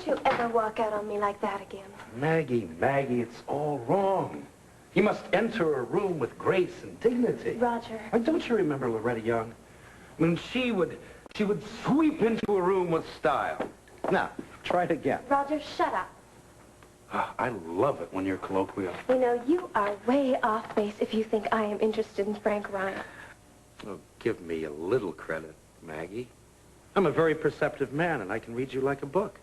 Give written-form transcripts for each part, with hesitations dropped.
Don't you ever walk out on me like that again. Maggie, Maggie, it's all wrong. You must enter a room with grace and dignity. Roger. Don't you remember Loretta Young? I mean, she would sweep into a room with style. Now, try it again. Roger, shut up. I love it when you're colloquial. You know, you are way off base if you think I am interested in Frank Ryan. Oh, give me a little credit, Maggie. I'm a very perceptive man, and I can read you like a book.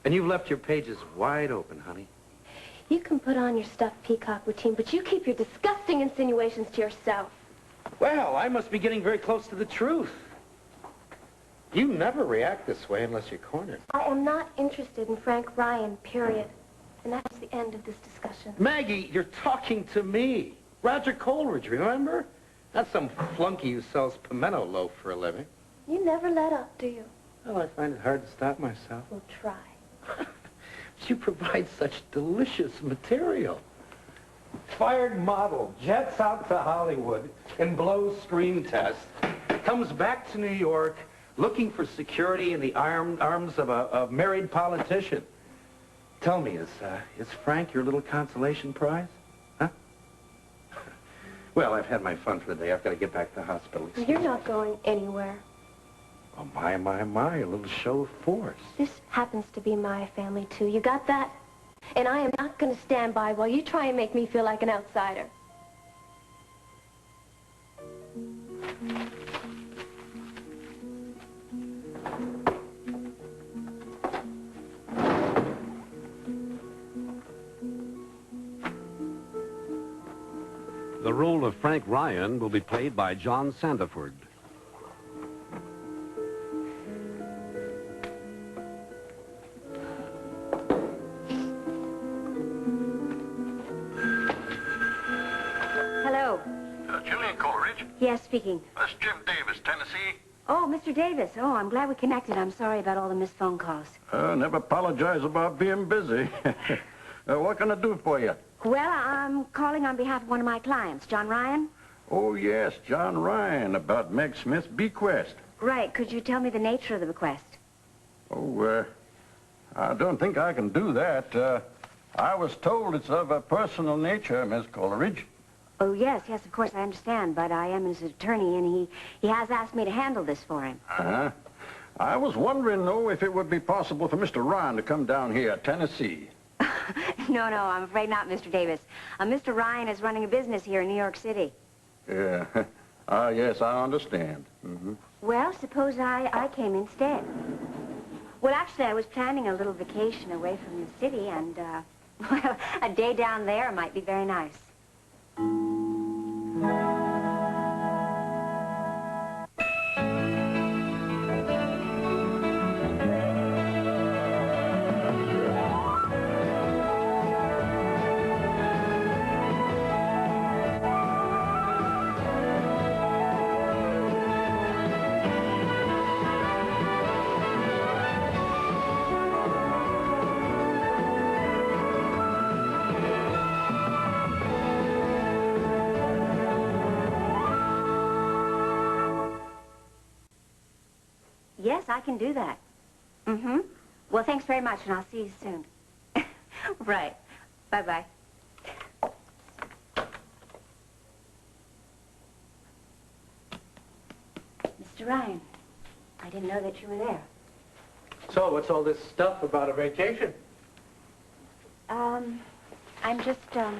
And you've left your pages wide open, honey. You can put on your stuffed peacock routine, but you keep your disgusting insinuations to yourself. Well, I must be getting very close to the truth. You never react this way unless you're cornered. I am not interested in Frank Ryan, period. And that's the end of this discussion. Maggie, you're talking to me. Roger Coleridge, remember? Not some flunky who sells pimento loaf for a living. You never let up, do you? Well, I find it hard to stop myself. Well, try. You provide such delicious material. Fired model, jets out to Hollywood and blows screen test, comes back to New York looking for security in the arms of a married politician. Tell me, is Frank your little consolation prize? Huh? Well, I've had my fun for the day. I've got to get back to the hospital. You're not going anywhere. Oh, my, a little show of force. This happens to be my family, too. You got that? And I am not going to stand by while you try and make me feel like an outsider. The role of Frank Ryan will be played by John Sanderford. Hello. Julian Coleridge? Yes, speaking. That's Jim Davis, Tennessee. Oh, Mr. Davis. Oh, I'm glad we connected. I'm sorry about all the missed phone calls. Never apologize about being busy. What can I do for you? Well, I'm calling on behalf of one of my clients, John Ryan. Oh, yes, John Ryan, about Meg Smith's bequest. Right. Could you tell me the nature of the bequest? Oh, I don't think I can do that. I was told it's of a personal nature, Miss Coleridge. Oh, yes, of course, I understand. But I am his attorney, and he has asked me to handle this for him. Uh-huh. I was wondering, though, if it would be possible for Mr. Ryan to come down here, Tennessee. No, I'm afraid not, Mr. Davis. Mr. Ryan is running a business here in New York City. Yeah. Yes, I understand. Mm-hmm. Well, suppose I came instead. Well, actually, I was planning a little vacation away from the city, and, well, a day down there might be very nice. Yes, I can do that. Mm-hmm. Well, thanks very much, and I'll see you soon. Right. Bye-bye. Mr. Ryan, I didn't know that you were there. So, what's all this stuff about a vacation? I'm just, well,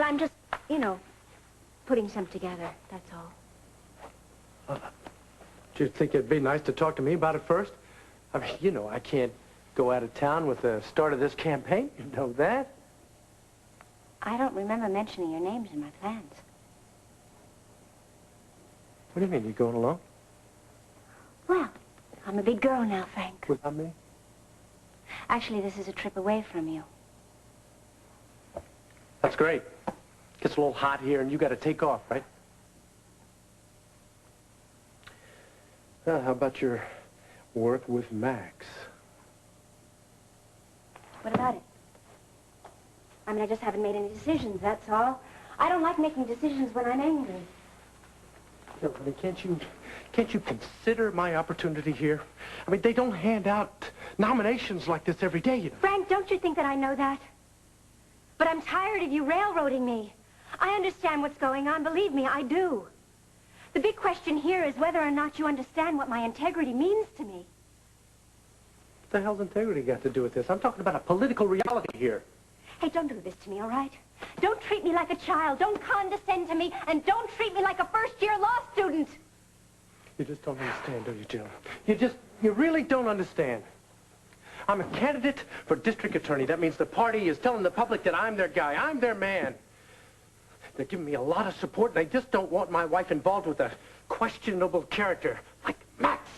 I'm just, you know, putting some together, that's all. Do you think it'd be nice to talk to me about it first? I mean, you know, I can't go out of town with the start of this campaign. You know that? I don't remember mentioning your names in my plans. What do you mean, you going alone? Well, I'm a big girl now, Frank. Without me? Actually, this is a trip away from you. That's great. Gets a little hot here, and you got to take off, right? How about your work with Max? What about it? I mean, I just haven't made any decisions, that's all. I don't like making decisions when I'm angry. Look, honey, can't you consider my opportunity here? I mean, they don't hand out nominations like this every day, you know. Frank, don't you think that I know that? But I'm tired of you railroading me. I understand what's going on. Believe me, I do. The big question here is whether or not you understand what my integrity means to me. What the hell's integrity got to do with this? I'm talking about a political reality here. Hey, don't do this to me, all right? Don't treat me like a child. Don't condescend to me. And don't treat me like a first-year law student. You just don't understand, do you, Jill? You really don't understand. I'm a candidate for district attorney. That means the party is telling the public that I'm their guy. I'm their man. They're giving me a lot of support, and they just don't want my wife involved with a questionable character like Max.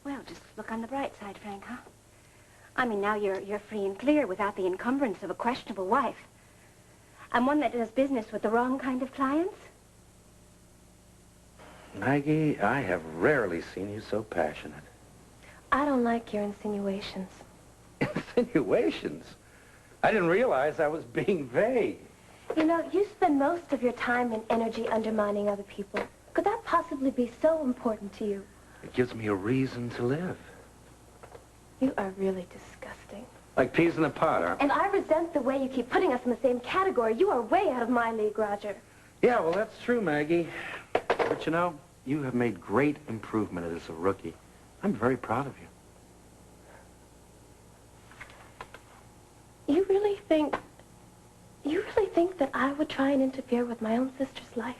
Well, just look on the bright side, Frank, huh? I mean, now you're free and clear without the encumbrance of a questionable wife. And one that does business with the wrong kind of clients. Maggie, I have rarely seen you so passionate. I don't like your insinuations. Insinuations? I didn't realize I was being vague. You know, you spend most of your time and energy undermining other people. Could that possibly be so important to you? It gives me a reason to live. You are really disgusting. Like peas in a pot, huh? And I resent the way you keep putting us in the same category. You are way out of my league, Roger. Yeah, well, that's true, Maggie. But you know, you have made great improvement as a rookie. I'm very proud of you. You really think that I would try and interfere with my own sister's life?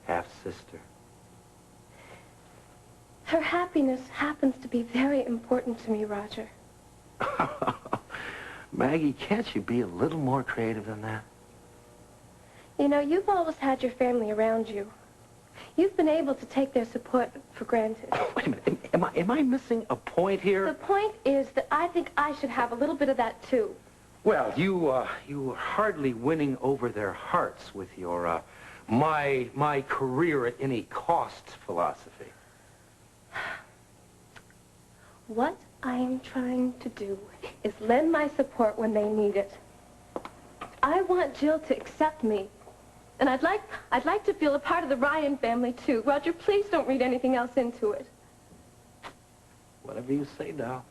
Half-sister. Her happiness happens to be very important to me, Roger. Maggie, can't you be a little more creative than that? You know, you've always had your family around you. You've been able to take their support for granted. Wait a minute. Am I missing a point here? The point is that I think I should have a little bit of that, too. Well, you are hardly winning over their hearts with your, my career at any cost philosophy. What I am trying to do is lend my support when they need it. I want Jill to accept me. And I'd like to feel a part of the Ryan family, too. Roger, please don't read anything else into it. Whatever you say, doll.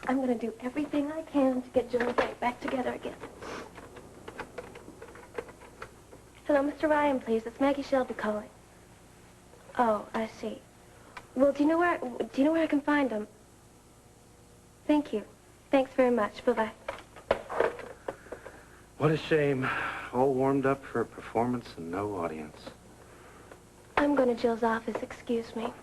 I'm going to do everything I can to get Jill and Frank back together again. Hello, Mr. Ryan, please. It's Maggie Shelby calling. Oh, I see. Well, do you know where I can find him? Thank you. Thanks very much. Bye-bye. What a shame. All warmed up for a performance and no audience. I'm going to Jill's office. Excuse me.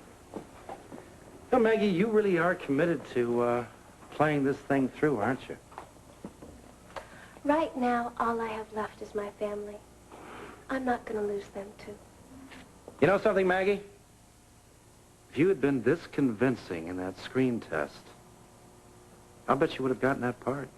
No, Maggie, you really are committed to playing this thing through, aren't you? Right now, all I have left is my family. I'm not going to lose them, too. You know something, Maggie? If you had been this convincing in that screen test, I'll bet you would have gotten that part.